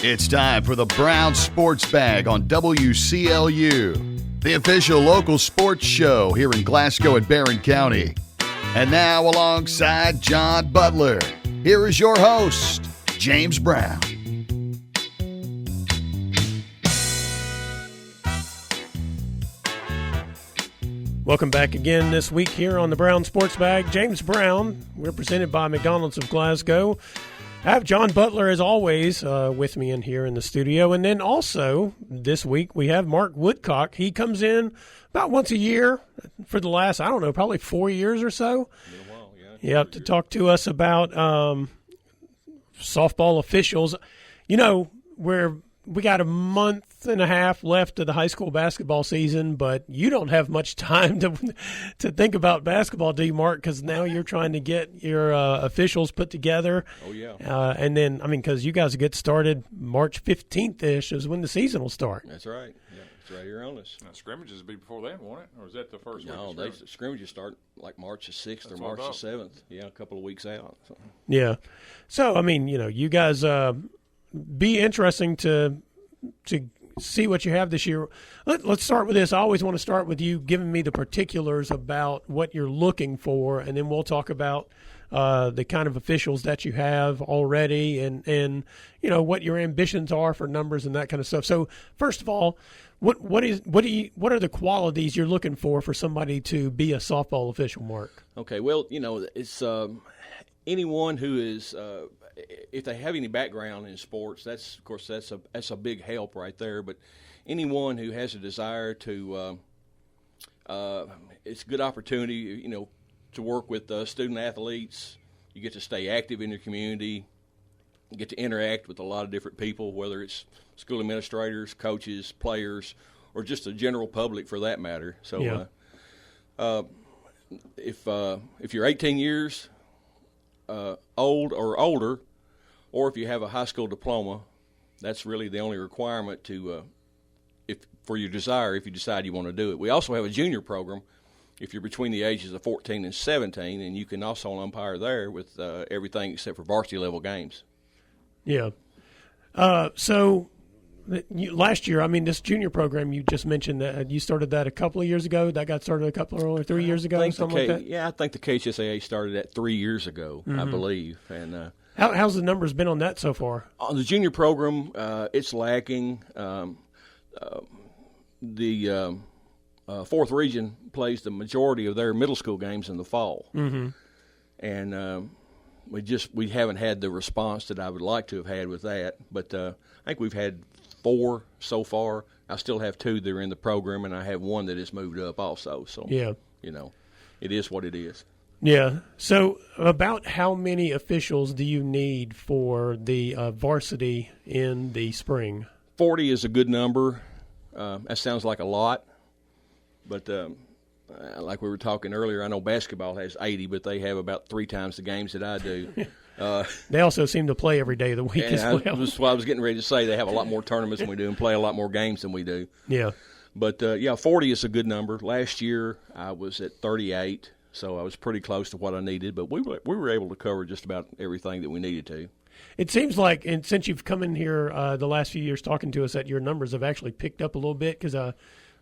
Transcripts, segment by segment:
It's time for the Brown Sports Bag on WCLU, the official local sports show here in Glasgow and Barren County. And now, alongside John Butler, here is your host, James Brown. Welcome back again this week here on the Brown Sports Bag. James Brown, we're presented by McDonald's of Glasgow. I have John Butler, as always, with me in here in the studio. And then also, this week, we have Mark Woodcock. He comes in about once a year for the last, I don't know, probably 4 years or so. Been a while, yeah. Yep, to talk to us about softball officials. You know, we got a month and a half left of the high school basketball season, but you don't have much time to think about basketball, do you, Mark? Because now you're trying to get your officials put together. Oh, yeah. And then, I mean, because you guys get started March 15th-ish is when the season will start. That's right. Yeah, it's right here on us. Now, scrimmages will be before then, won't it? Or is that the first week? No, scrimmages start like March the 6th or March the 7th. Yeah, a couple of weeks out. So. Yeah. So, I mean, you know, you guys be interesting to see what you have this year. Let's start with this. I always want to start with you giving me the particulars about what you're looking for, and then we'll talk about the kind of officials that you have already and you know what your ambitions are for numbers and that kind of stuff. So first of all, what are the qualities you're looking for somebody to be a softball official, Mark? Okay, well, you know, it's anyone who is if they have any background in sports, that's a big help right there. But anyone who has a desire to, it's a good opportunity, you know, to work with student athletes. You get to stay active in your community. You get to interact with a lot of different people, whether it's school administrators, coaches, players, or just the general public for that matter. So, yeah. If you're 18 years old or older, or if you have a high school diploma, that's really the only requirement to, for your desire, if you decide you want to do it. We also have a junior program if you're between the ages of 14 and 17, and you can also umpire there with everything except for varsity level games. Yeah. So last year, I mean, this junior program you just mentioned, that you started that a couple of years ago. That got started a couple or 3 years ago, something like that? Yeah, I think the KHSAA started that 3 years ago, I believe. And how's the numbers been on that so far? On the junior program, it's lacking. The fourth region plays the majority of their middle school games in the fall, and we haven't had the response that I would like to have had with that. But I think we've had 4 so far. I still have 2 that are in the program, and I have 1 that has moved up also. So yeah, you know, it is what it is. Yeah. So about how many officials do you need for the varsity in the spring? 40 is a good number. That sounds like a lot, but like we were talking earlier, I know basketball has 80, but they have about 3 times the games that I do. They also seem to play every day of the week as well. That's what I was getting ready to say. They have a lot more tournaments than we do and play a lot more games than we do. Yeah. But, 40 is a good number. Last year I was at 38, so I was pretty close to what I needed. But we were able to cover just about everything that we needed to. It seems like, and since you've come in here the last few years talking to us, that your numbers have actually picked up a little bit because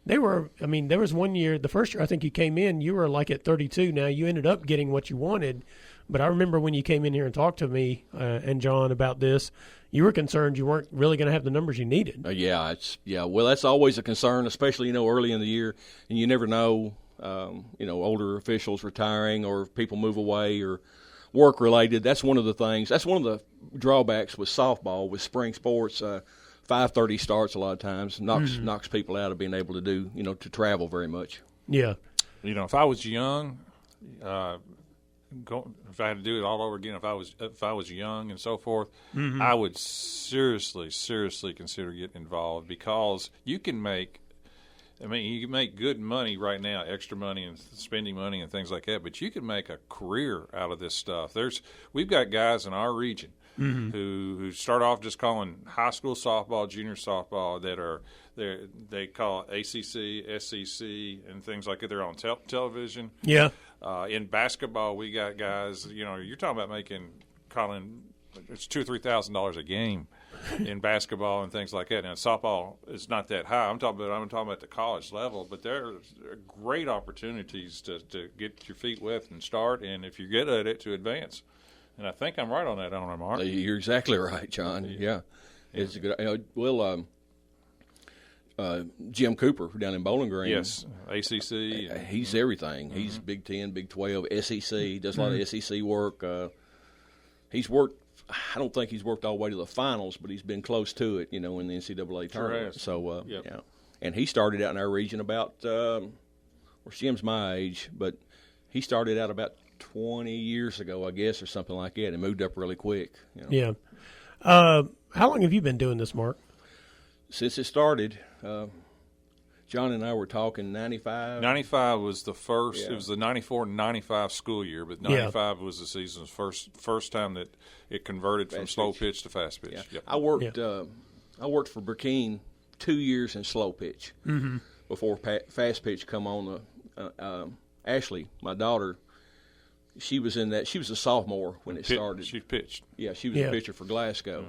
there was 1 year, the first year I think you came in, you were like at 32. Now you ended up getting what you wanted. But I remember when you came in here and talked to me and John about this, you were concerned you weren't really going to have the numbers you needed. Well, that's always a concern, especially, you know, early in the year. And you never know, older officials retiring or if people move away or work-related. That's one of the things. That's one of the drawbacks with softball, with spring sports. 5:30 starts a lot of times knocks people out of being able to do, you know, to travel very much. Yeah. You know, if I was young, if I had to do it all over again, if I was young and so forth, I would seriously consider getting involved because you can make good money right now, extra money and spending money and things like that, but you can make a career out of this stuff. We've got guys in our region who start off just calling high school softball, junior softball they call ACC, SEC, and things like that. They're on television. Yeah. In basketball, we got guys. You know, you're talking about calling it's $2,000 or $3,000 a game in basketball and things like that. Now softball is not that high. I'm talking about the college level, but there are great opportunities to get your feet wet and start, and if you're good at it, to advance. And I think I'm right on that, aren't I, Mark? You're exactly right, John. Yeah. It's a good. Jim Cooper down in Bowling Green. Yes, ACC. He's everything. He's Big 10, Big 12, SEC. He does a lot of SEC work. He's worked. I don't think he's worked all the way to the finals, but he's been close to it, in the NCAA tournament. So, yep. Yeah. And he started out in our region about, Jim's my age, but he started out about 20 years ago, I guess, or something like that, and moved up really quick. Yeah. How long have you been doing this, Mark? Since it started, John and I were talking 95. 95 was the first. Yeah. It was the 94-95 school year, but 95 was the season's first time that it converted from slow pitch to fast pitch. Yeah. Yep. I worked for Burkeen 2 years in slow pitch before fast pitch come on. Ashley, my daughter, she was in that. She was a sophomore when it started. She pitched. Yeah, she was a pitcher for Glasgow.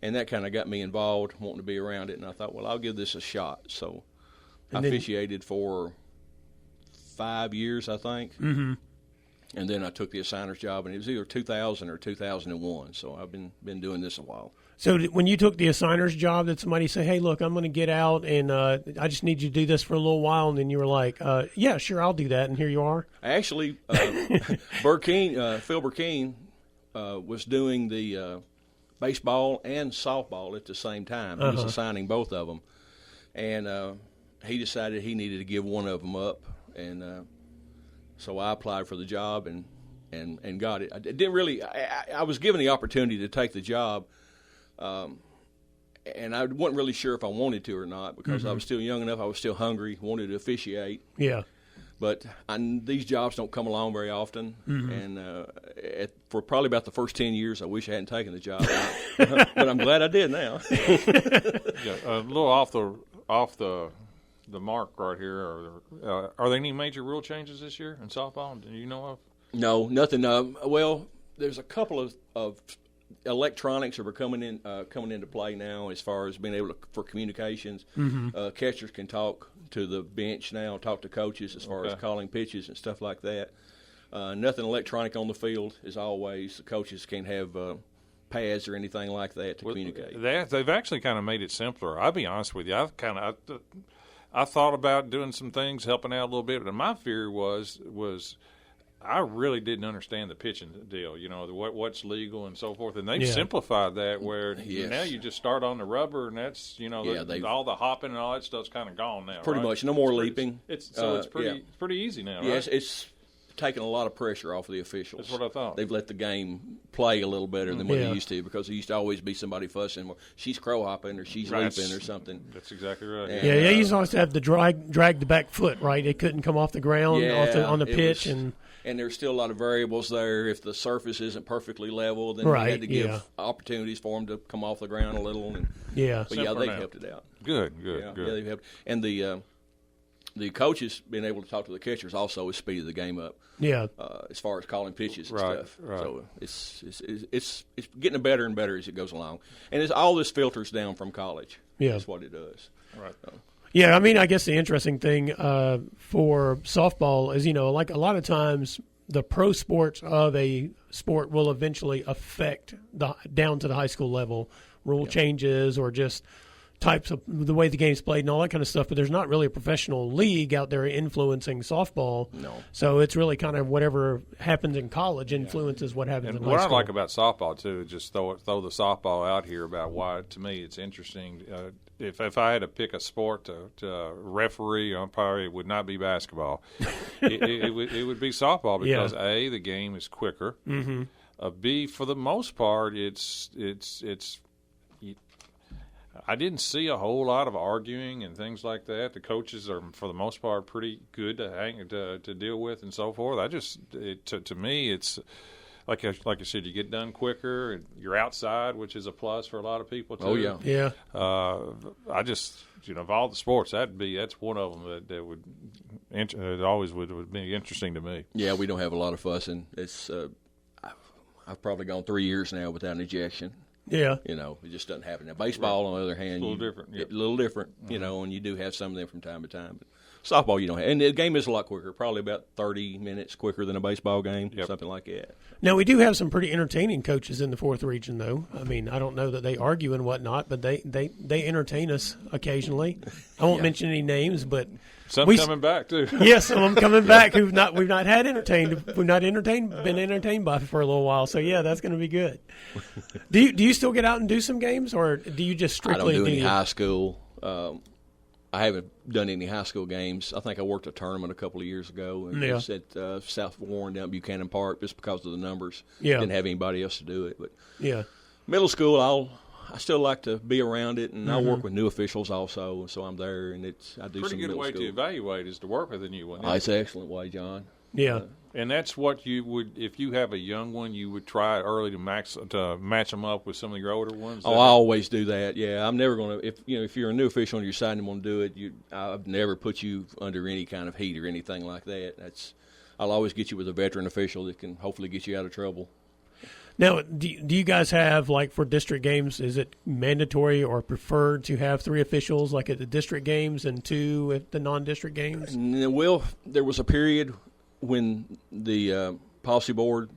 And that kind of got me involved, wanting to be around it. And I thought, well, I'll give this a shot. So I officiated for 5 years, I think. Mm-hmm. And then I took the assigner's job, and it was either 2000 or 2001. So I've been doing this a while. So when you took the assigner's job, did somebody say, hey, look, I'm going to get out, and I just need you to do this for a little while? And then you were like, yeah, sure, I'll do that. And here you are. Actually, Phil Burkeen was doing the baseball and softball at the same time. He was assigning both of them. And he decided he needed to give one of them up. And so I applied for the job and got it. I didn't really – I was given the opportunity to take the job, and I wasn't really sure if I wanted to or not because I was still young enough. I was still hungry, wanted to officiate. Yeah. But these jobs don't come along very often, and for probably about the first 10 years, I wish I hadn't taken the job. But I'm glad I did now. A little off the mark right here. Are there any major rule changes this year in softball? Do you know of? No, nothing. Well, there's a couple of electronics are coming into play now as far as being able for communications. Catchers can talk to the bench now, talk to coaches as far as calling pitches and stuff like that. Nothing electronic on the field as always. The coaches can't have pads or anything like that to communicate. They've actually kind of made it simpler. I'll be honest with you. I thought about doing some things, helping out a little bit, but my fear was I really didn't understand the pitching deal, what's legal and so forth. And they've simplified that where now you just start on the rubber and that's, all the hopping and all that stuff's kind of gone now. Pretty much. No more leaping. It's pretty easy now, right? Yes, it's taking a lot of pressure off of the officials. That's what I thought. They've let the game play a little better than what they used to because there used to always be somebody fussing. Well, she's crow hopping or she's leaping or something. That's exactly right. And, they used to always have to drag the back foot, right? It couldn't come off the ground on the pitch. And there's still a lot of variables there. If the surface isn't perfectly level, then you had to give opportunities for them to come off the ground a little. And, but they've helped it out. Good. Yeah, they've helped. And the coaches being able to talk to the catchers also has speeded the game up. Yeah. As far as calling pitches and stuff. Right. So it's getting better and better as it goes along. And all this filters down from college. Yeah. That's what it does. Right. Yeah, I mean, I guess the interesting thing for softball is, like a lot of times the pro sports of a sport will eventually affect down to the high school level, rule changes or just types of the way the game's played and all that kind of stuff, but there's not really a professional league out there influencing softball. No. So it's really kind of whatever happens in college influences what happens in high school. What I like about softball, too, is just throw the softball out here about why, to me, it's interesting. If I had to pick a sport to referee, I probably would not be basketball. it would be softball because, A, the game is quicker. B, for the most part, it's I didn't see a whole lot of arguing and things like that. The coaches are, for the most part, pretty good to deal with and so forth. To me, it's like I said, you get done quicker. And you're outside, which is a plus for a lot of people too. Oh yeah. I just of all the sports, that's one of them that would always would be interesting to me. Yeah, we don't have a lot of fussing. It's I've probably gone 3 years now without an ejection. Yeah. It just doesn't happen. Now, baseball, on the other hand, It's a little different. Yep. A little different, and you do have some of them from time to time. But softball, you don't have. And the game is a lot quicker, probably about 30 minutes quicker than a baseball game, something like that. Now, we do have some pretty entertaining coaches in the 4th region, though. I mean, I don't know that they argue and whatnot, but they entertain us occasionally. I won't mention any names, but some coming back too. Yes, some of them coming back we've not been entertained by for a little while. So yeah, that's going to be good. Do you still get out and do some games, or do you just strictly I don't do any high school? I haven't done any high school games. I think I worked a tournament a couple of years ago, and it was at South Warren down at Buchanan Park, just because of the numbers. Didn't have anybody else to do it. But middle school, I still like to be around it, and I work with new officials also, and so I'm there, and I do pretty some good middle way school. to evaluate is to work with a new one. It's an excellent way, John. Yeah. And that's what you would, if you have a young one, you would try early to match them up with some of your older ones. I always do that. Yeah, I'm never going to. If you're a new official and you're deciding to do it, I've never put you under any kind of heat or anything like that. I'll always get you with a veteran official that can hopefully get you out of trouble. Now, do you guys have, like, for district games, is it mandatory or preferred to have 3 officials, like at the district games, and 2 at the non-district games? Well, there was a period when the policy board,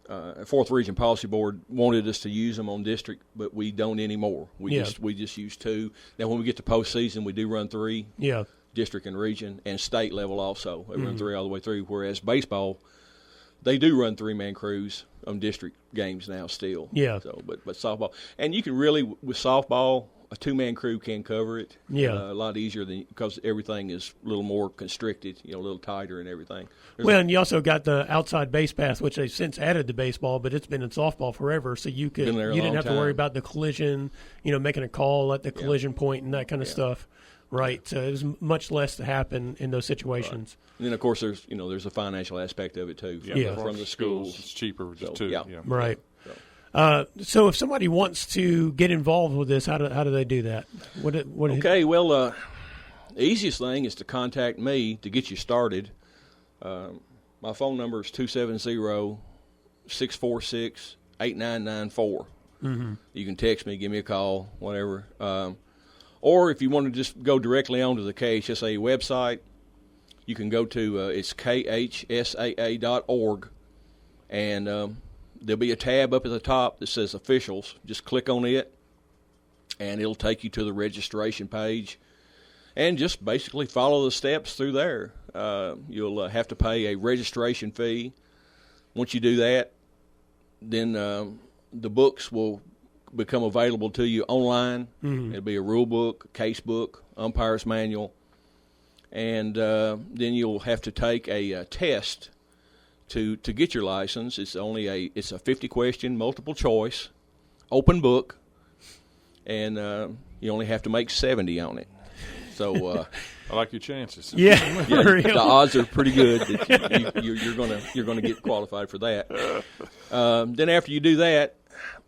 4th Region Policy Board, wanted us to use them on district, but we don't anymore. We just use 2. Now, when we get to postseason, we do run 3. Yeah. District and region, and state level also. They run 3 all the way through, whereas baseball, they do run 3-man crews on district games now still. Yeah. So, but softball, and you can really, with softball, a 2-man crew can cover it. Yeah. A lot easier because everything is a little more constricted, a little tighter and everything. And you also got the outside base path, which they've since added to baseball, but it's been in softball forever. So you didn't have to worry about the collision, making a call at the collision point and that kind of stuff. Right. So there's much less to happen in those situations. Right. And then, of course, there's a financial aspect of it, too, from the schools. It's cheaper, too. Yeah. Right. So if somebody wants to get involved with this, how do they do that? The easiest thing is to contact me to get you started. My phone number is 270-646-8994. You can text me, give me a call, whatever. Or if you want to just go directly onto the KHSA website, you can go to it's khsaa.org, and there'll be a tab up at the top that says officials. Just click on it, and it'll take you to the registration page, and just basically follow the steps through there. You'll have to pay a registration fee. Once you do that, then the books will become available to you online. It'll be a rule book, a case book, umpire's manual, and then you'll have to take a test to get your license. It's a 50-question multiple choice, open book, and you only have to make 70 on it. So I like your chances. The odds are pretty good that you're gonna get qualified for that. Then after you do that,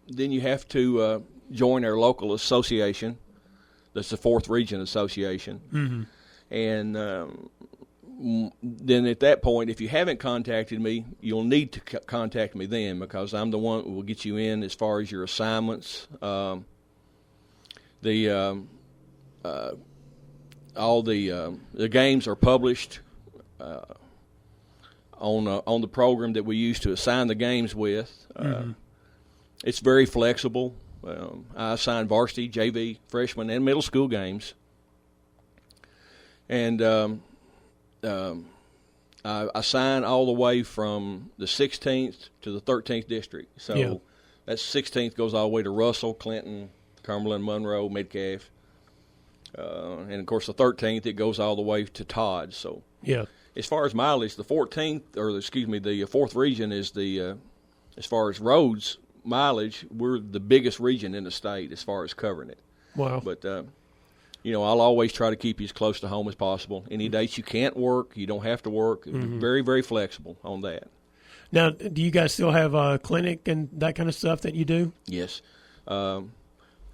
then you have to join our local association. That's the 4th Region Association. And then at that point, if you haven't contacted me, you'll need to contact me then, because I'm the one who will get you in as far as your assignments. All the games are published on the program that we use to assign the games with. It's very flexible. I assign varsity, JV, freshman, and middle school games. And I assign all the way from the 16th to the 13th district. So that 16th goes all the way to Russell, Clinton, Cumberland, Monroe, Metcalfe. And, of course, the 13th, it goes all the way to Todd. So as far as mileage, the 4th Region is as far as roads mileage, we're the biggest region in the state as far as covering it. Wow. But, I'll always try to keep you as close to home as possible. Any dates you can't work, you don't have to work. Very, very flexible on that. Now, do you guys still have a clinic and that kind of stuff that you do? Yes. Our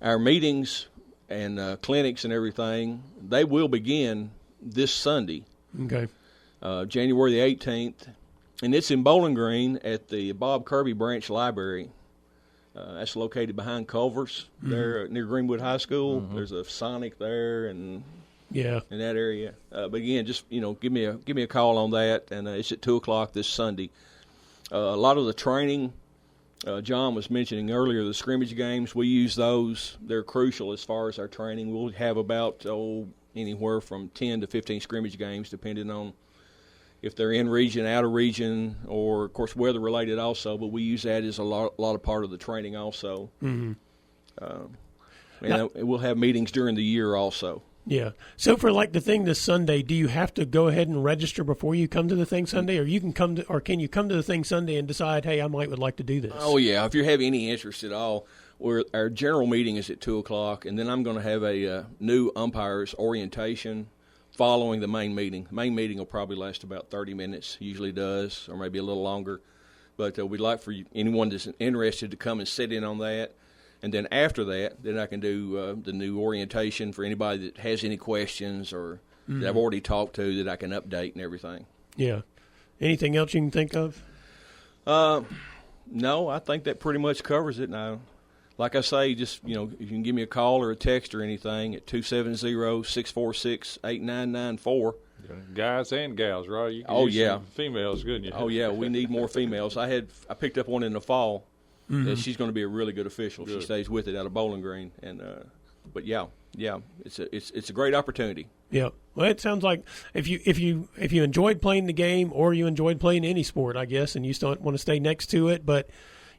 meetings and clinics and everything, they will begin this Sunday. Okay. January the 18th. And it's in Bowling Green at the Bob Kirby Branch Library. That's located behind Culver's there near Greenwood High School. There's a Sonic there and in that area. But again, just give me a call on that, and it's at 2:00 this Sunday. A lot of the training John was mentioning earlier, the scrimmage games, we use those. They're crucial as far as our training. We'll have about anywhere from 10 to 15 scrimmage games, depending on if they're in region, out of region, or, of course, weather-related also, but we use that as a lot of part of the training also. And we'll have meetings during the year also. Yeah. So for like the thing this Sunday, do you have to go ahead and register before you come to the thing Sunday, or can you come to the thing Sunday and decide, hey, I would like to do this? Oh yeah, if you have any interest at all, our general meeting is at 2:00, and then I'm going to have a new umpires orientation following the main meeting. The main meeting will probably last about 30 minutes, usually does, or maybe a little longer. But we'd like for anyone that's interested to come and sit in on that. And then after that, then I can do the new orientation for anybody that has any questions or that I've already talked to that I can update and everything. Yeah. Anything else you can think of? No, I think that pretty much covers it now. Like I say, just, you can give me a call or a text or anything at 270-646-8994. Guys and gals, right? You can use some females, couldn't you? Oh, yeah, we need more females. I picked up one in the fall. She's going to be a really good official. Good. She stays with it out of Bowling Green, and but yeah, it's a great opportunity. Yeah, well, it sounds like if you enjoyed playing the game or you enjoyed playing any sport, I guess, and you still want to stay next to it, but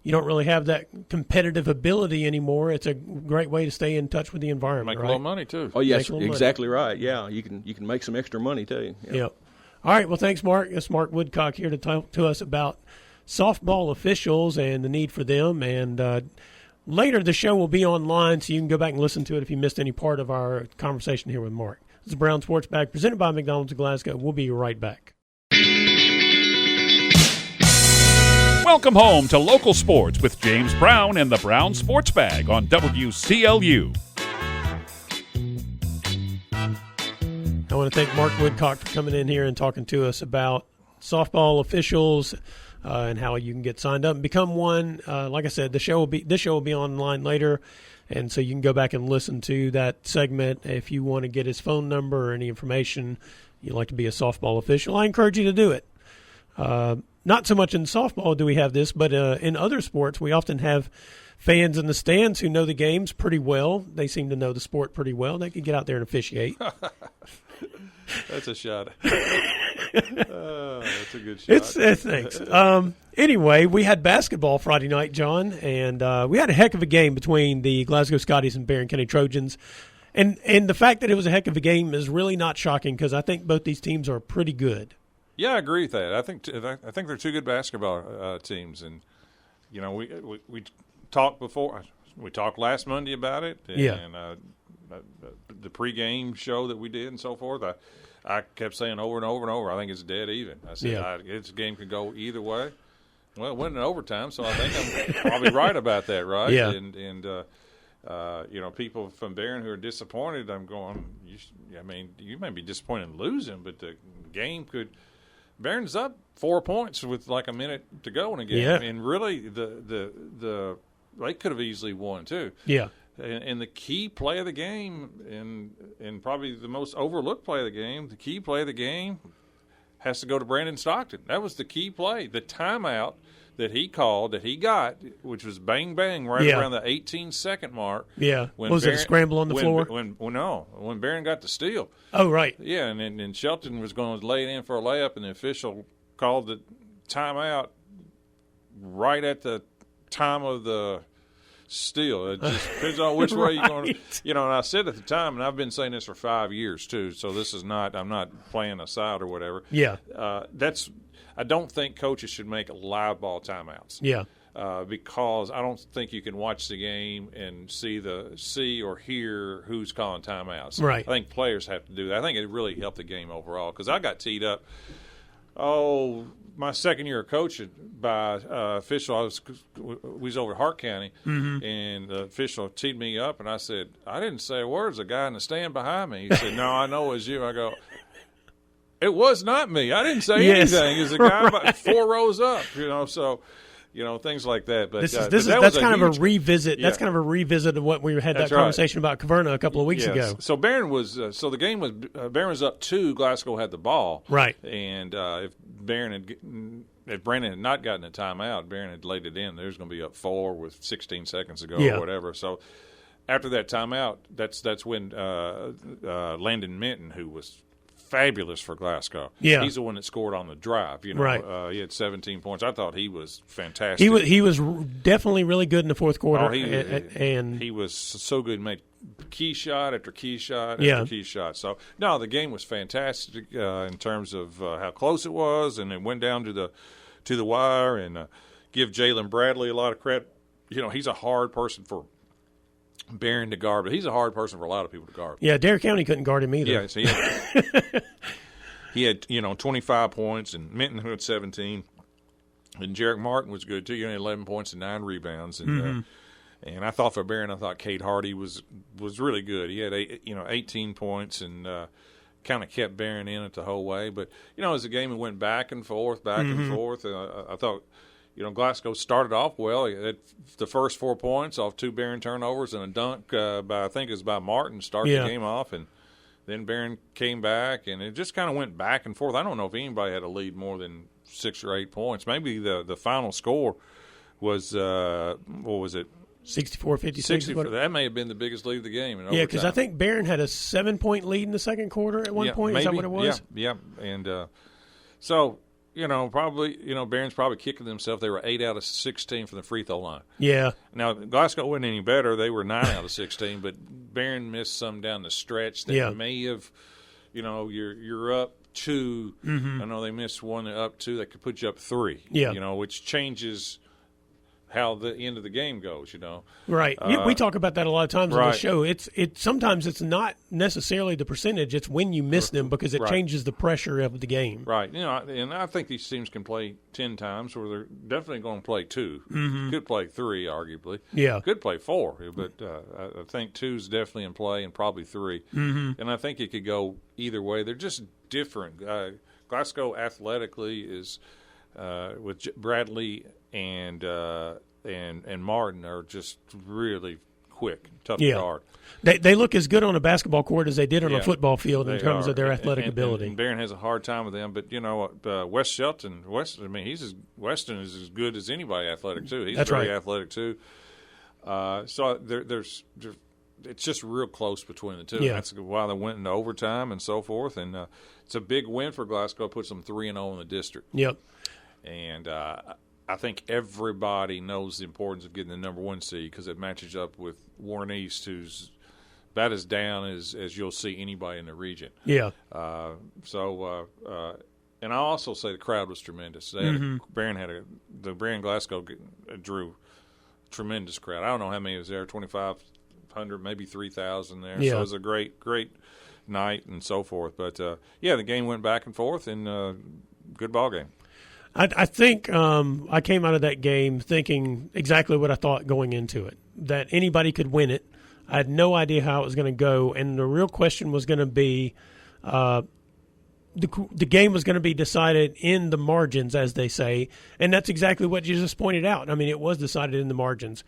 you don't really have that competitive ability anymore, it's a great way to stay in touch with the environment. Make a little money too. Oh yes, exactly right. Yeah, you can make some extra money too. Yeah. All right. Well, thanks, Mark. It's Mark Woodcock here to talk to us about softball officials and the need for them. And later the show will be online, so you can go back and listen to it if you missed any part of our conversation here with Mark. This is Brown Sports Bag presented by McDonald's of Glasgow. We'll be right back. Welcome home to Local Sports with James Brown and the Brown Sports Bag on WCLU. I want to thank Mark Woodcock for coming in here and talking to us about softball officials and how you can get signed up and become one. Like I said, this show will be online later, and so you can go back and listen to that segment if you want to get his phone number or any information you'd like to be a softball official. I encourage you to do it. Not so much in softball do we have this, but in other sports we often have fans in the stands who know the games pretty well. They seem to know the sport pretty well. They can get out there and officiate. That's a shot. That's a good shot. Thanks. Anyway, we had basketball Friday night, John, and we had a heck of a game between the Glasgow Scotties and Barren County Trojans. And the fact that it was a heck of a game is really not shocking because I think both these teams are pretty good. Yeah, I agree with that. I think they're two good basketball teams, and we talked before. We talked last Monday about it, and the pregame show that we did and so forth. I kept saying over and over and over, I think it's dead even. I said this game could go either way. Well, it went in overtime, so I think I'm probably right about that, right? Yeah. And people from Barren who are disappointed, I'm going, you may be disappointed in losing, but the game could – Barron's up 4 points with like a minute to go in a game. Yeah. And really, they could have easily won too. Yeah. And the key play of the game, and probably the most overlooked play of the game, the key play of the game has to go to Brandon Stockton. That was the key play. The timeout that he called, that he got, which was bang, bang, right around the 18-second mark. Yeah. Was it a scramble on the floor? When Barron got the steal. Oh, right. Yeah, and Shelton was going to lay it in for a layup, and the official called the timeout right at the time of the steal. It just depends on which way you're going to. And I said at the time, and I've been saying this for 5 years too, so this is not – I'm not playing a side or whatever. Yeah. I don't think coaches should make live ball timeouts. Yeah. Because I don't think you can watch the game and see or hear who's calling timeouts. Right. I think players have to do that. I think it really helped the game overall because I got teed up. My second year of coaching by official. We was over Hart County, and the official teed me up, and I said, I didn't say a word. There's a guy in the stand behind me. He said, no, I know it was you. I go, It was not me. I didn't say Yes. anything. It was a guy Right. about 4 rows up, so things like that. But that's kind of a revisit. Yeah. That's kind of a revisit of what we had that That's right. conversation about Caverna a couple of weeks ago. So Barren was the game was Barren was up 2. Glasgow had the ball, Right. And if Brandon had not gotten a timeout, Barren had laid it in. There's going to be up 4 with 16 seconds to go Yeah. or whatever. So after that timeout, that's when Landon Minton, who was fabulous for Glasgow. Yeah. He's the one that scored on the drive. Right. He had 17 points. I thought he was fantastic. He was definitely really good in the fourth quarter. And he was so good. He made key shot after key shot after Yeah. key shot. So no, the game was fantastic in terms of how close it was, and it went down to the wire. And give Jalen Bradley a lot of credit. He's a hard person for Barren to guard, but he's a hard person for a lot of people to guard. Yeah, Dare County couldn't guard him either. Yeah, so he had 25 points, and Minton had 17, and Jarek Martin was good too. He had 11 points and 9 rebounds, and and I thought for Barren, Cade Hardy was really good. He had 18 points and kind of kept Barren in it the whole way. But as the game went back and forth, I thought. Glasgow started off well. The first 4 points off 2 Barren turnovers and a dunk by Martin started the game off, and then Barren came back, and it just kind of went back and forth. I don't know if anybody had a lead more than 6 or 8 points. Maybe the final score was what was it? 64-56. 60. That may have been the biggest lead of the game. Yeah, because I think Barren had a 7-point lead in the second quarter at one point. Maybe. Is that what it was? Yeah. And so. Probably, Barron's probably kicking themselves. They were 8 out of 16 from the free throw line. Yeah. Now, Glasgow wasn't any better. They were 9 out of 16, but Barren missed some down the stretch that may have, you're up 2. I know they missed one up 2 that could put you up 3. Yeah. Which changes how the end of the game goes, Right. We talk about that a lot of times on the show. Sometimes it's not necessarily the percentage, it's when you miss them because it changes the pressure of the game. Right. And I think these teams can play 10 times, or they're definitely going to play 2. Could play 3, arguably. Yeah. Could play 4, but I think 2 is definitely in play, and probably 3. And I think it could go either way. They're just different. Glasgow athletically is with Bradley and Martin are just really quick, tough to guard. They look as good on a basketball court as they did on a football field in terms of their athletic ability. And Barren has a hard time with them, but West Shelton, Weston is as good as anybody athletic too. He's very athletic too. So there's it's just real close between the two. Yeah. That's why they went into overtime and so forth. And it's a big win for Glasgow. Puts them 3-0 in the district. Yep. And I think everybody knows the importance of getting the number 1 seed because it matches up with Warren East, who's about as down as you'll see anybody in the region. Yeah. And I'll also say the crowd was tremendous. The Barren Glasgow drew a tremendous crowd. I don't know how many was there, 2,500, maybe 3,000 there. Yeah. So it was a great night and so forth. But, the game went back and forth, and good ball game. I think I came out of that game thinking exactly what I thought going into it, that anybody could win it. I had no idea how it was going to go, and the real question was going to be the game was going to be decided in the margins, as they say, and that's exactly what you just pointed out. I mean, it was decided in the margins.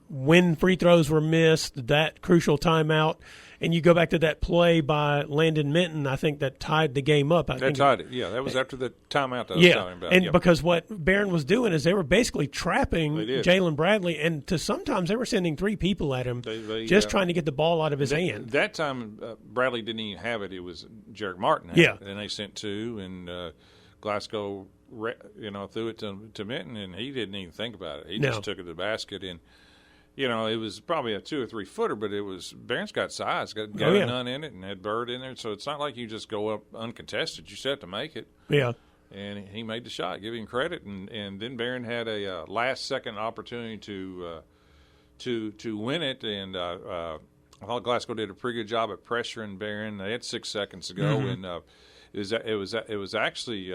When free throws were missed, that crucial timeout, and you go back to that play by Landon Minton, I think that tied the game up. That tied it, yeah. That was after the timeout that I was talking about. And because what Barren was doing is they were basically trapping Jalen Bradley, and sometimes they were sending 3 people at him trying to get the ball out of his hand. That time, Bradley didn't even have it. It was Jarek Martin. And they sent 2, and Glasgow threw it to Minton, and he didn't even think about it. He just took it to the basket, and it was probably a 2 or 3 footer, but Barron's got size, got none in it, and had Bird in there. So it's not like you just go up uncontested. You just have to make it. Yeah. And he made the shot. Give him credit. And then Barren had a last-second opportunity to win it, and I thought Glasgow did a pretty good job at pressuring Barren. They had 6 seconds to go, and it was actually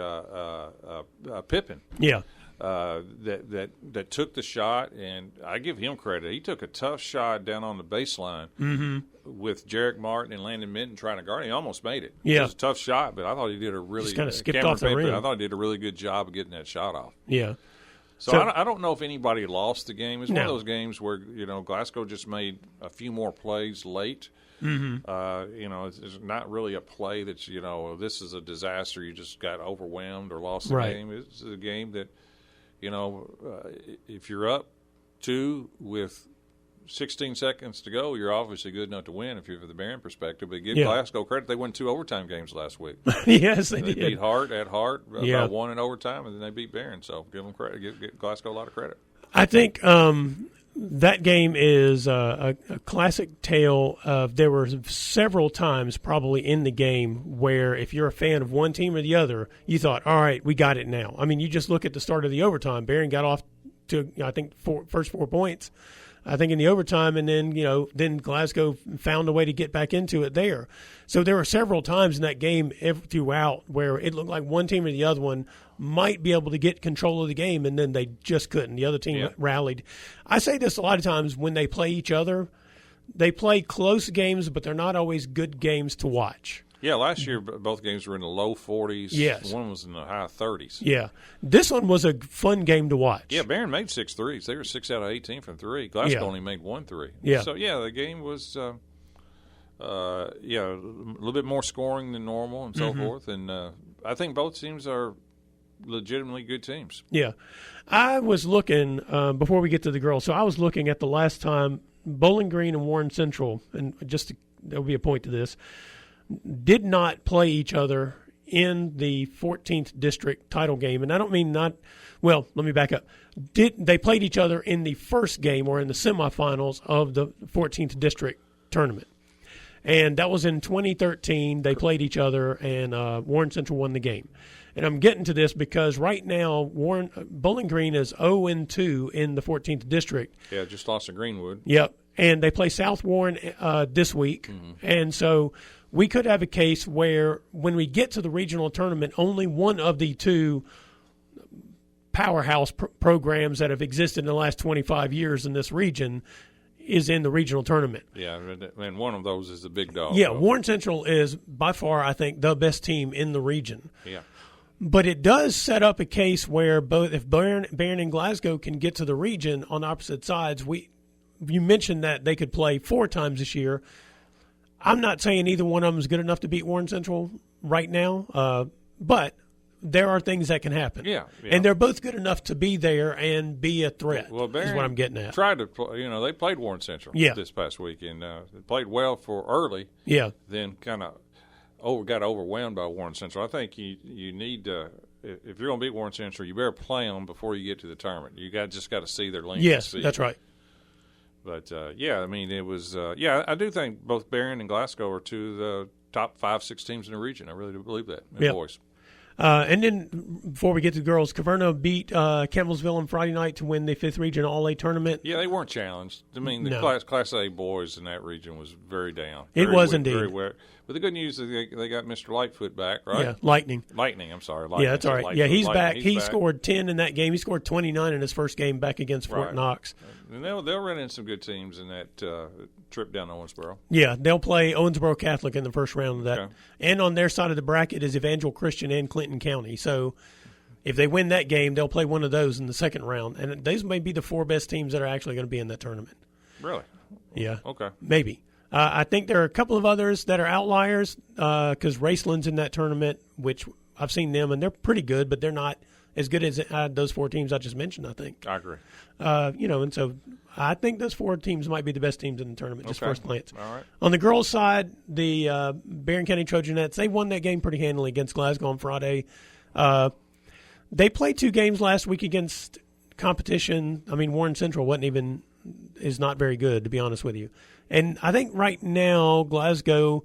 Pippen. Yeah. that took the shot, and I give him credit. He took a tough shot down on the baseline with Jarek Martin and Landon Minton trying to guard. He almost made it. Yeah. It was a tough shot, but I thought he did a really just kind of skipped off the rim. I thought he did a really good job of getting that shot off. Yeah. So I don't know if anybody lost the game. It's one of No. those games where Glasgow just made a few more plays late. It's not really a play that's this is a disaster. You just got overwhelmed or lost the Right. game. It's a game that if you're up 2 with 16 seconds to go, you're obviously good enough to win if you're from the Barren perspective. But give Glasgow credit; they won 2 overtime games last week. Yes, they They did. beat Hart at Hart by 1 in overtime, and then they beat Barren. So give them credit. Give Glasgow a lot of credit. I think that game is a classic tale of there were several times probably in the game where if you're a fan of one team or the other, you thought, all right, we got it now. I mean, you just look at the start of the overtime. Barren got off to, I think, first 4 points, I think, in the overtime, and then Glasgow found a way to get back into it there. So there were several times in that game throughout where it looked like one team or the other one might be able to get control of the game, and then they just couldn't. The other team rallied. I say this a lot of times when they play each other. They play close games, but they're not always good games to watch. Yeah, last year both games were in the low 40s. Yes. One was in the high 30s. Yeah. This one was a fun game to watch. Yeah, Barren made 6 threes. They were 6 out of 18 from 3. Glasgow only made 1 3. Yeah. So, the game was, a little bit more scoring than normal and so forth. And I think both teams are legitimately good teams. Yeah. I was looking, before we get to the girls, so I was looking at the last time Bowling Green and Warren Central, and there'll be a point to this, did not play each other in the 14th district title game. And I don't mean let me back up. They played each other in the first game or in the semifinals of the 14th district tournament. And that was in 2013. They played each other, and Warren Central won the game. And I'm getting to this because right now Bowling Green is 0-2 in the 14th district. Yeah, just lost to Greenwood. Yep. And they play South Warren this week. And so we could have a case where when we get to the regional tournament, only one of the 2 powerhouse programs that have existed in the last 25 years in this region is in the regional tournament. Yeah, and one of those is the big dog. Yeah, Warren Central is by far, I think, the best team in the region. Yeah. But it does set up a case where if Barren and Glasgow can get to the region on opposite sides, you mentioned that they could play 4 times this year. I'm not saying either one of them is good enough to beat Warren Central right now, but there are things that can happen. Yeah. And they're both good enough to be there and be a threat. Well, Barren is what I'm getting at. Tried to play, they played Warren Central this past week, and they played well for early. Yeah. Then kind of got overwhelmed by Warren Central. I think you need to, if you're going to beat Warren Central, you better play them before you get to the tournament. You just got to see their length. Yes, that's right. But it was. I do think both Barren and Glasgow are 2 of the top 5-6 teams in the region. I really do believe that. Boys. And then before we get to the girls, Caverna beat Campbellsville on Friday night to win the 5th Region All-A tournament. Yeah, they weren't challenged. I mean, the Class A boys in that region was very down. It was indeed. Very wet. But the good news is they got Mr. Lightfoot back, right? Yeah, Lightning. I'm sorry. Yeah, that's all right. Lightfoot. Yeah, he's back. He's He back. scored 10 in that game. He scored 29 in his first game back against Fort Knox. And they'll run in some good teams in that trip down to Owensboro. Yeah, they'll play Owensboro Catholic in the first round of that. Okay. And on their side of the bracket is Evangel Christian and Clinton County. So if they win that game, they'll play one of those in the second round. And those may be the 4 best teams that are actually going to be in that tournament. Really? Yeah. Okay. Maybe. I think there are a couple of others that are outliers because Raceland's in that tournament, which I've seen them, and they're pretty good, but they're not as good as those 4 teams I just mentioned, I think. I agree. And so I think those 4 teams might be the best teams in the tournament, just first glance. All right. On the girls' side, the Barren County Trojanettes, they won that game pretty handily against Glasgow on Friday. They played 2 games last week against competition. I mean, Warren Central is not very good, to be honest with you. And I think right now, Glasgow,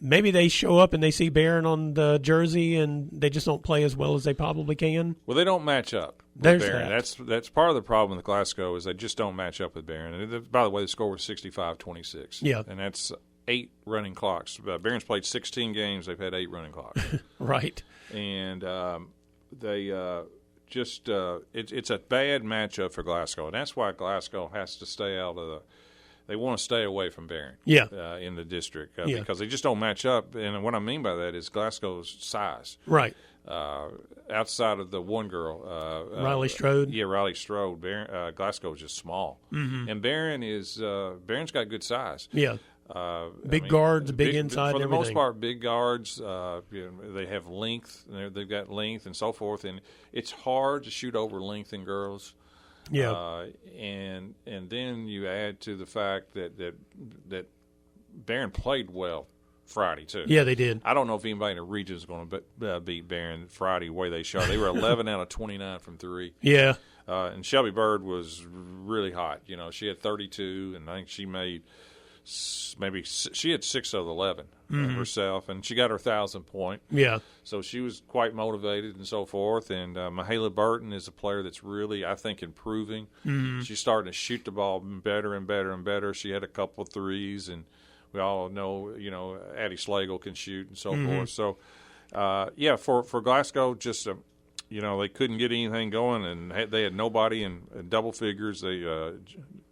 maybe they show up and they see Barren on the jersey and they just don't play as well as they probably can. Well, they don't match up with There's Barren. that. That's part of the problem with Glasgow is they just don't match up with Barren. And by the way, the score was 65-26. Yeah. And that's 8 running clocks. Barron's played 16 games. They've had 8 running clocks. Right. And they just it's a bad matchup for Glasgow, and that's why Glasgow has to stay out of the. They want to stay away from Barren in the district because they just don't match up. And what I mean by that is Glasgow's size. Right. Outside of the one girl. Riley Strode. Yeah, Riley Strode. Glasgow is just small. Mm-hmm. And Barron's got good size. Yeah. Big guards, big inside, for the everything. most part, big guards. They have length. They've got length and so forth. And it's hard to shoot over length in girls. Yeah, and then you add to the fact that Barren played well Friday too. Yeah, they did. I don't know if anybody in the region is going to beat Barren Friday the way they shot. They were 11 out of 29 from three. Yeah, and Shelby Bird was really hot. She had 32, and I think she made she had 6 of 11 herself, and she got her 1,000 point. Yeah. So she was quite motivated and so forth. And Mahala Burton is a player that's really, I think, improving. Mm-hmm. She's starting to shoot the ball better and better and better. She had a couple of threes, and we all know, Addie Slagle can shoot and so forth. So, for Glasgow, just they couldn't get anything going, and they had nobody in double figures.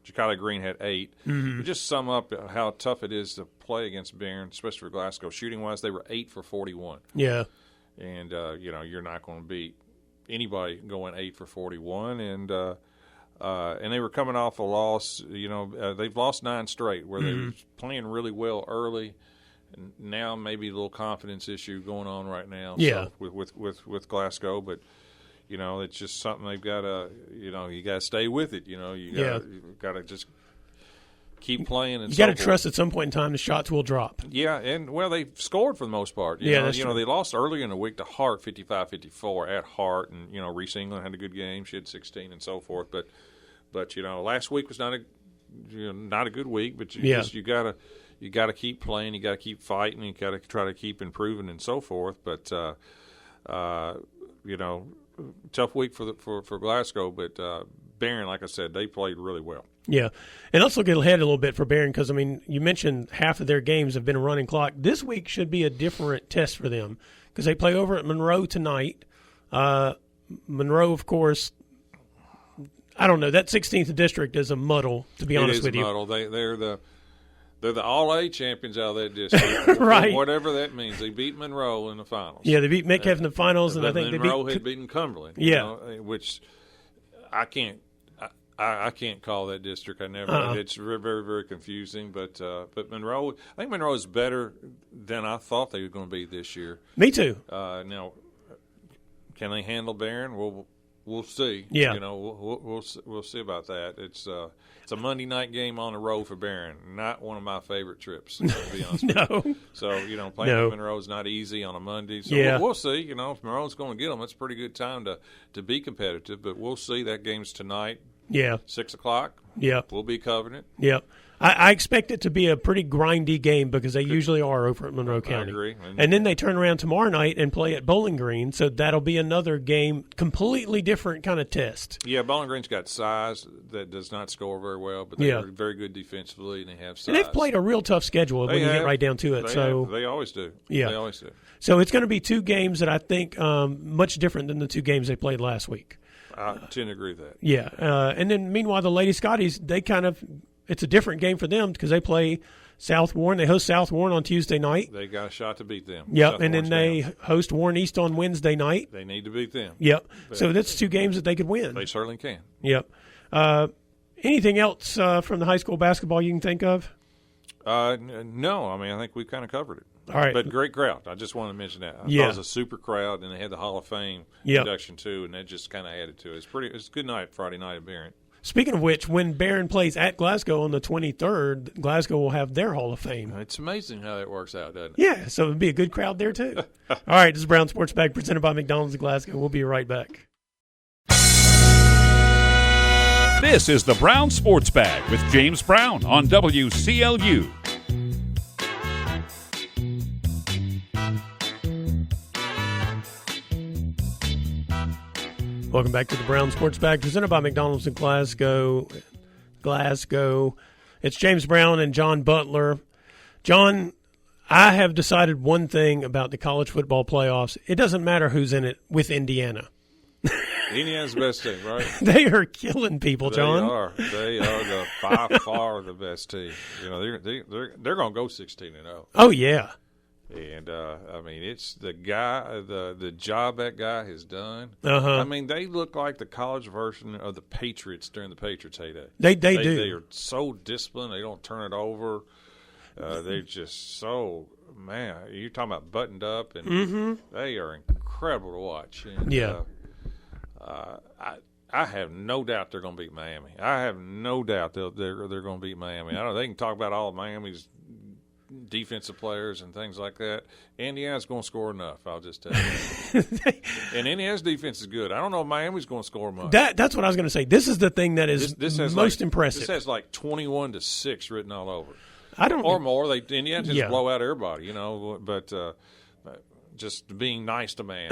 Jakayla Green had 8. Mm-hmm. To just sum up how tough it is to play against Barren, especially for Glasgow. Shooting-wise, they were 8 for 41. Yeah. And, you're not going to beat anybody going 8 for 41. And they were coming off a loss. They've lost 9 straight where they were playing really well early. And now maybe a little confidence issue going on right now. Yeah. So with Glasgow, but it's just something they've got to you got to stay with it. You got to just keep playing. And you got to trust at some point in time the shots will drop. Yeah, and they've scored for the most part. That's true. They lost earlier in the week to Hart 55-54 at Hart, and Reese England had a good game. She had 16 and so forth. But last week was not a good week. But you got to keep playing. You got to keep fighting. You got to try to keep improving and so forth. But tough week for Glasgow. But Barren, like I said, they played really well. Yeah, and let's look ahead a little bit for Barren because, you mentioned half of their games have been a running clock. This week should be a different test for them because they play over at Monroe tonight. Monroe, of course, I don't know. That 16th district is a muddle, to be honest with you. It is a muddle. They're the All-A champions out of that district. Right. Whatever that means. They beat Monroe in the finals. Yeah, they beat Metcalf in the finals, and I think Monroe had beaten Cumberland. Yeah. Which I can't call that district. I never. It's very, very, very confusing. But Monroe, I think Monroe is better than I thought they were going to be this year. Me too. Now, can they handle Barren? We'll see. Yeah. We'll see about that. It's a Monday night game on the road for Barren. Not one of my favorite trips, to be honest with you. So, playing with Monroe is not easy on a Monday. So we'll see. If Monroe's going to get them, it's a pretty good time to be competitive. But we'll see. That game's tonight. Yeah. 6 o'clock. Yep. We'll be covering it. Yep. I expect it to be a pretty grindy game because they usually are over at Monroe County. I agree. And then they turn around tomorrow night and play at Bowling Green, so that'll be another game, completely different kind of test. Yeah, Bowling Green's got size that does not score very well, but they're very good defensively and they have size. And they've played a real tough schedule when you get right down to it. They always do. Yeah. They always do. So it's going to be 2 games that I think much different than the 2 games they played last week. I tend to agree with that. Yeah. And then meanwhile, the Lady Scotties, it's a different game for them because they play South Warren. They host South Warren on Tuesday night. They got a shot to beat them. Yep, and then they host Warren East on Wednesday night. They need to beat them. Yep. So that's 2 games that they could win. They certainly can. Yep. Anything else from the high school basketball you can think of? No. I think we kind of covered it. All right. But great crowd. I just wanted to mention that. Yeah. It was a super crowd, and they had the Hall of Fame induction too, and that just kind of added to it. It's a good night Friday night at Barren. Speaking of which, when Barren plays at Glasgow on the 23rd, Glasgow will have their Hall of Fame. It's amazing how that works out, doesn't it? Yeah, so it'll be a good crowd there, too. All right, this is Brown Sports Bag presented by McDonald's of Glasgow. We'll be right back. This is the Brown Sports Bag with James Brown on WCLU. Welcome back to the Brown Sports Bag, presented by McDonald's in Glasgow. It's James Brown and John Butler. John, I have decided one thing about the college football playoffs. It doesn't matter who's in it with Indiana. Indiana's the best team, right? They are killing people, John. They are by far the best team. You know, they're going to go 16-0. Oh yeah. And I mean, it's the guy, the job that guy has done. Uh-huh. I mean, they look like the college version of the Patriots during the Patriots' heyday. They do. They are so disciplined. They don't turn it over. They're just so, man. You're talking about buttoned up, and they are incredible to watch. And, yeah. I have no doubt they're going to beat Miami. I have no doubt they're going to beat Miami. I know they can talk about all of Miami's defensive players and things like that. Indiana's going to score enough, I'll just tell you. And Indiana's defense is good. I don't know if Miami's going to score much. That's what I was going to say. This is the thing that is most impressive. This has like 21-6 written all over. Or more. Indiana just blow out everybody, you know. But just being nice to man.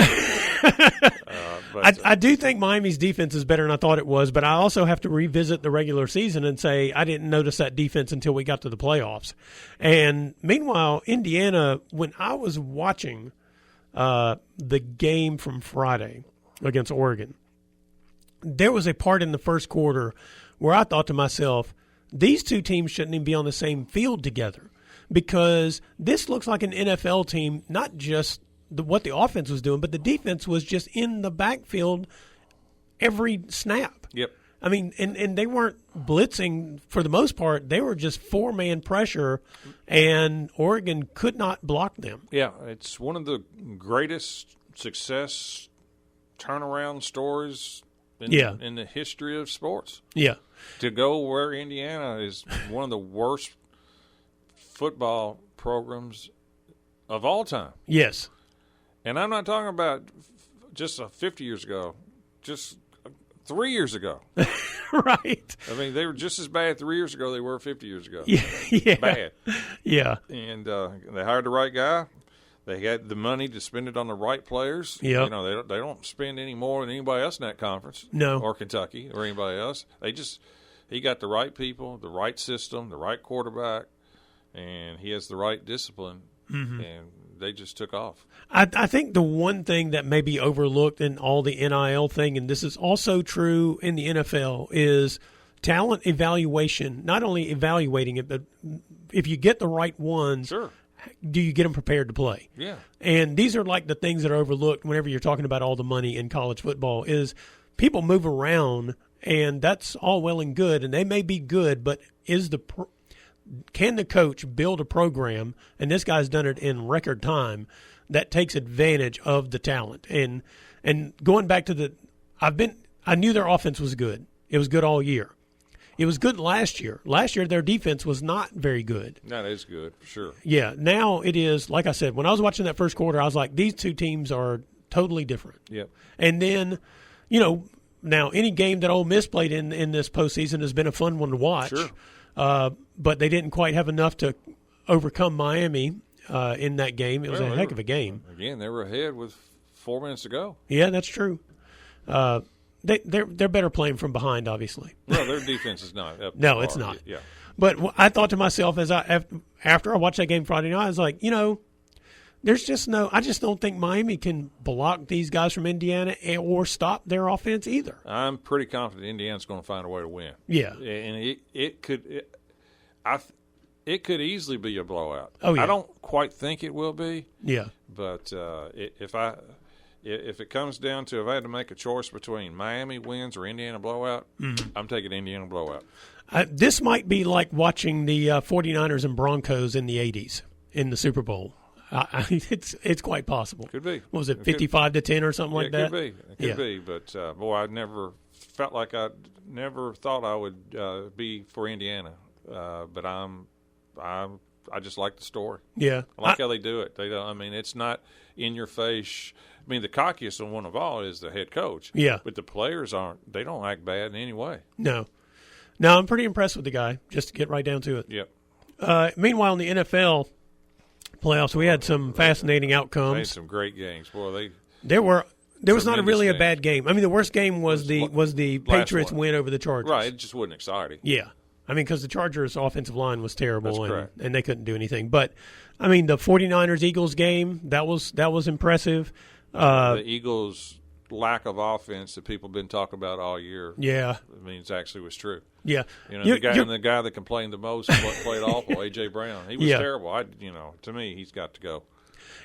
I do think Miami's defense is better than I thought it was, but I also have to revisit the regular season and say I didn't notice that defense until we got to the playoffs. And meanwhile, Indiana, when I was watching the game from Friday against Oregon, there was a part in the first quarter where I thought to myself, these two teams shouldn't even be on the same field together, because this looks like an NFL team, not just what the offense was doing, but the defense was just in the backfield every snap. Yep. I mean, and they weren't blitzing for the most part. They were just four-man pressure, and Oregon could not block them. Yeah, it's one of the greatest success turnaround stories in the history of sports. Yeah. To go where Indiana is one of the worst football programs of all time. Yes. And I'm not talking about just 50 years ago, just 3 years ago. Right. I mean, they were just as bad 3 years ago they were 50 years ago. Yeah. Bad. Yeah. And they hired the right guy. They had the money to spend it on the right players. Yep. You know, they don't spend any more than anybody else in that conference. No. Or Kentucky or anybody else. He got the right people, the right system, the right quarterback, and he has the right discipline. Mm-hmm. And they just took off. I think the one thing that may be overlooked in all the NIL thing, and this is also true in the NFL, is talent evaluation. Not only evaluating it, but if you get the right ones, sure, do you get them prepared to play? Yeah. And these are like the things that are overlooked whenever you're talking about all the money in college football is people move around, and that's all well and good, and they may be good, but can the coach build a program, and this guy's done it in record time, that takes advantage of the talent? And going back to I knew their offense was good. It was good all year. It was good last year. Last year, their defense was not very good. That is good, for sure. Yeah, now it is, like I said, when I was watching that first quarter, I was like, these two teams are totally different. Yep. And then, now any game that Ole Miss played in this postseason has been a fun one to watch. Sure. But they didn't quite have enough to overcome Miami in that game. It was a heck of a game. Again, they were ahead with 4 minutes to go. Yeah, that's true. They're better playing from behind, obviously. No, their defense is not up. No, it's not. Yeah. But I thought to myself after I watched that game Friday night, I was like, there's just I just don't think Miami can block these guys from Indiana or stop their offense either. I'm pretty confident Indiana's going to find a way to win. Yeah. And it could easily be a blowout. Oh, yeah. I don't quite think it will be. Yeah. But if it comes down to if I had to make a choice between Miami wins or Indiana blowout, I'm taking Indiana blowout. This might be like watching the 49ers and Broncos in the 80s in the Super Bowl. It's quite possible. Could be. What was it, 55-10 or something like that? It could be. But, boy, I never felt like I never thought I would be for Indiana. But I just like the story. Yeah. I like how they do it. It's not in your face. I mean, the cockiest one of all is the head coach. Yeah. But the players they don't act bad in any way. No, I'm pretty impressed with the guy, just to get right down to it. Yep. Meanwhile, in the NFL playoffs, we had some fascinating outcomes. They had some great games. Boy, there was not really a games. bad game. I mean, the worst game was the Patriots win over the Chargers. Right, it just wasn't exciting. Yeah. I mean, because the Chargers' offensive line was terrible, That's and they couldn't do anything. But, I mean, the 49ers-Eagles game, that was impressive. The Eagles lack of offense that people have been talking about all year. Yeah. I mean, it actually was true. Yeah. The guy that complained the most played awful, A.J. Brown. He was terrible. To me, he's got to go.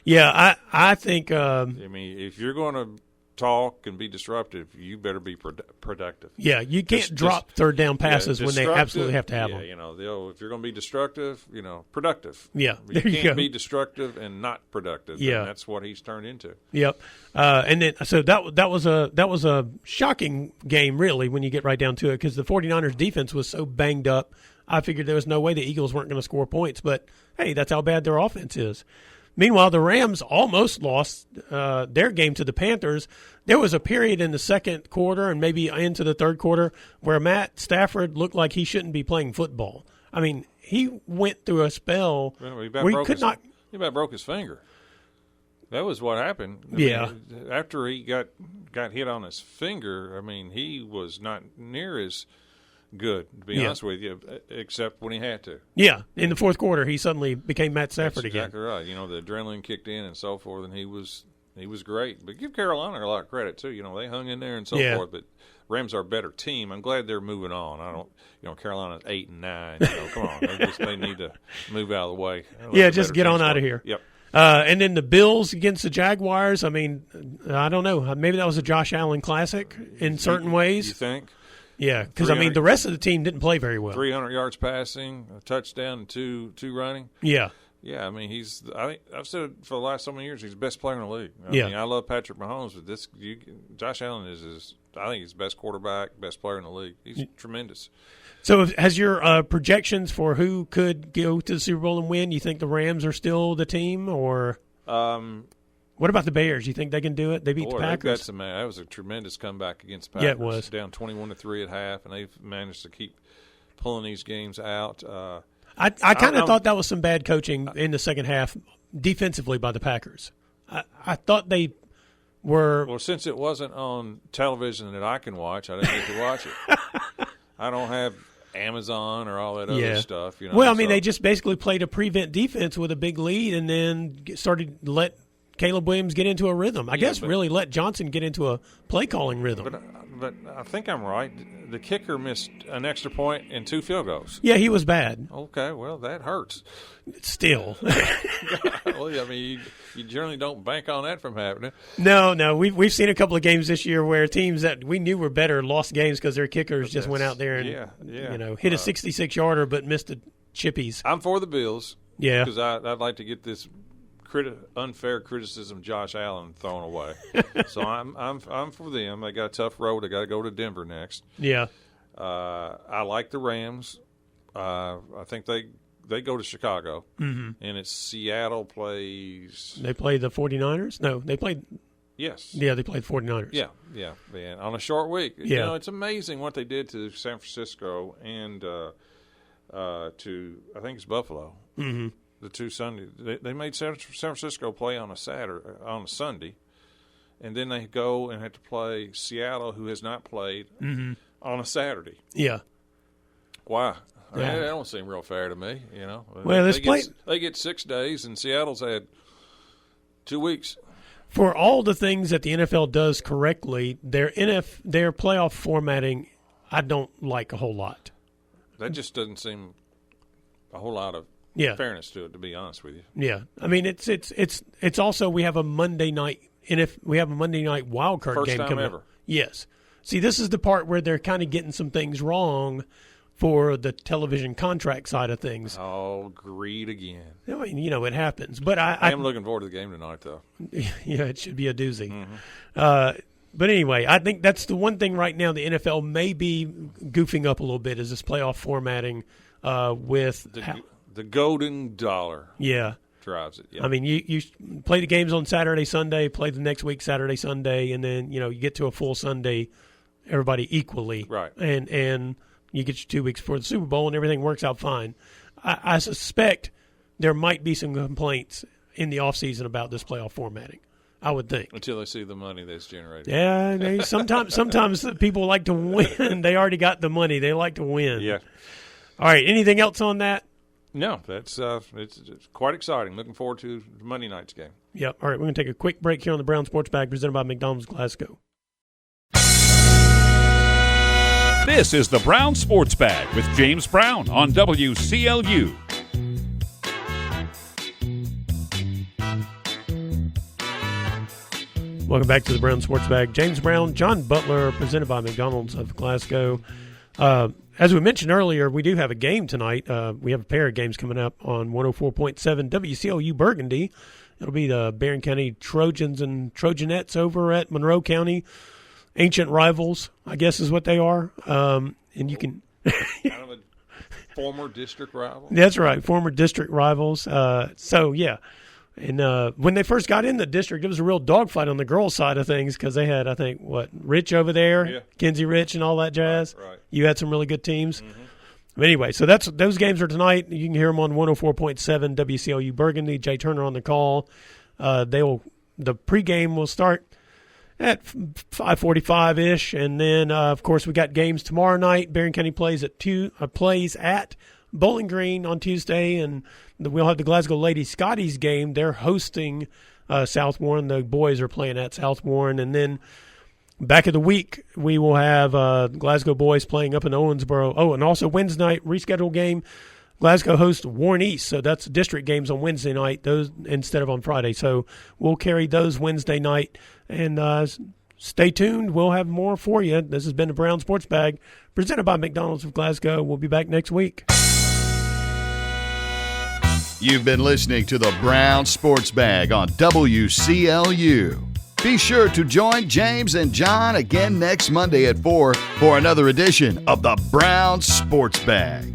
Yeah, I think I mean, if you're going to talk and be disruptive, you better be productive. Yeah, you can't drop third down passes when they absolutely have to have them. If you're going to be destructive, productive. Yeah, you there you go. can't be destructive and not productive. Yeah, and that's what he's turned into. Yep. And then so that was a shocking game, really, when you get right down to it, because the 49ers defense was so banged up. I figured there was no way the Eagles weren't going to score points, but hey, that's how bad their offense is. Meanwhile, the Rams almost lost their game to the Panthers. There was a period in the second quarter and maybe into the third quarter where Matt Stafford looked like he shouldn't be playing football. I mean, he went through a spell where he could not. He about broke his finger. That was what happened. I mean, after he got hit on his finger, I mean, he was not near as good, to be honest with you, except when he had to. Yeah, in the fourth quarter, he suddenly became Matt Stafford again. Exactly right. The adrenaline kicked in and so forth, and he was great. But give Carolina a lot of credit too. They hung in there and so forth. But Rams are a better team. I'm glad they're moving on. I don't. Carolina's 8-9. Come on, they need to move out of the way. Just get on out of here. Yep. And then the Bills against the Jaguars. I mean, I don't know. Maybe that was a Josh Allen classic in certain ways. You think? Yeah, because, I mean, the rest of the team didn't play very well. 300 yards passing, a touchdown, and two running. Yeah. Yeah, I mean, I've said it for the last so many years, he's the best player in the league. I mean, I love Patrick Mahomes, but Josh Allen I think he's the best quarterback, best player in the league. He's tremendous. So has your projections for who could go to the Super Bowl and win, you think the Rams are still the team, or what about the Bears? You think they can do it? They beat the Packers. That was a tremendous comeback against the Packers. Yeah, it was. Down 21-3 at half, and they've managed to keep pulling these games out. I kind of thought that was some bad coaching in the second half defensively by the Packers. I thought they were – Well, since it wasn't on television that I can watch, I didn't get to watch it. I don't have Amazon or all that other stuff. Well, I mean, they just basically played a prevent defense with a big lead and then started to let Caleb Williams get into a rhythm. I guess really let Johnson get into a play-calling rhythm. But I think I'm right. The kicker missed an extra point and 2 field goals. Yeah, he was bad. Okay, well, that hurts. Still. Well, I mean, you generally don't bank on that from happening. No. We've seen a couple of games this year where teams that we knew were better lost games because their kickers just went out there and hit a 66-yarder but missed the chippies. I'm for the Bills. Yeah. Because I'd like to get this unfair criticism Josh Allen thrown away. So I'm for them. They got a tough road. They got to go to Denver next. Yeah. I like the Rams. I think they go to Chicago, and it's Seattle plays. They play the 49ers? No, they played. Yes. Yeah, they played 49ers. Yeah. And on a short week. Yeah. It's amazing what they did to San Francisco and to I think it's Buffalo. Mm-hmm. The 2 Sundays, they made San Francisco play on a Sunday, and then they go and have to play Seattle, who has not played, on a Saturday. Yeah. Why? I mean, that don't seem real fair to me. Well, they get 6 days, and Seattle's had 2 weeks. For all the things that the NFL does correctly, their playoff formatting, I don't like a whole lot. That just doesn't seem a whole lot of fairness to it, to be honest with you. Yeah, I mean it's also we have a Monday night wild card First game time coming ever. up. Yes. See, this is the part where they're kind of getting some things wrong for the television contract side of things. Oh, greed again. I mean, it happens. But I am looking forward to the game tonight, though. Yeah, it should be a doozy. Mm-hmm. But anyway, I think that's the one thing right now the NFL may be goofing up a little bit is this playoff formatting with the golden dollar. Yeah. Drives it. Yeah. I mean, you play the games on Saturday, Sunday, play the next week Saturday, Sunday, and then, you get to a full Sunday, everybody equally. Right. And you get your 2 weeks before the Super Bowl and everything works out fine. I suspect there might be some complaints in the offseason about this playoff formatting. I would think. Until they see the money that's generated. Yeah, sometimes people like to win. They already got the money. They like to win. Yeah. All right, anything else on that? No, that's it's quite exciting. Looking forward to Monday night's game. Yep. All right, we're going to take a quick break here on the Brown Sports Bag presented by McDonald's Glasgow. This is the Brown Sports Bag with James Brown on WCLU. Welcome back to the Brown Sports Bag. James Brown, John Butler, presented by McDonald's of Glasgow. As we mentioned earlier, we do have a game tonight. We have a pair of games coming up on 104.7 WCLU Burgundy. It'll be the Barren County Trojans and Trojanettes over at Monroe County. Ancient rivals, I guess is what they are. And you can Kind of a former district rival. That's right, former district rivals. So, yeah. And when they first got in the district, it was a real dogfight on the girls' side of things because they had, I think, Rich over there, Yeah. Kenzie Rich and all that jazz. Right. You had some really good teams. Mm-hmm. But anyway, so those games are tonight. You can hear them on 104.7 WCLU Burgundy. Jay Turner on the call. The pregame will start at 5:45-ish, and then of course we got games tomorrow night. Barren County plays at Bowling Green on Tuesday, and we'll have the Glasgow Lady Scotties game. They're hosting South Warren. The boys are playing at South Warren, and then back of the week we will have Glasgow boys playing up in Owensboro. Oh, and also Wednesday night rescheduled game. Glasgow hosts Warren East, so that's district games on Wednesday night, those instead of on Friday. So we'll carry those Wednesday night, and stay tuned. We'll have more for you. This has been the Brown Sports Bag, presented by McDonald's of Glasgow. We'll be back next week. You've been listening to the Brown Sports Bag on WCLU. Be sure to join James and John again next Monday at 4 for another edition of the Brown Sports Bag.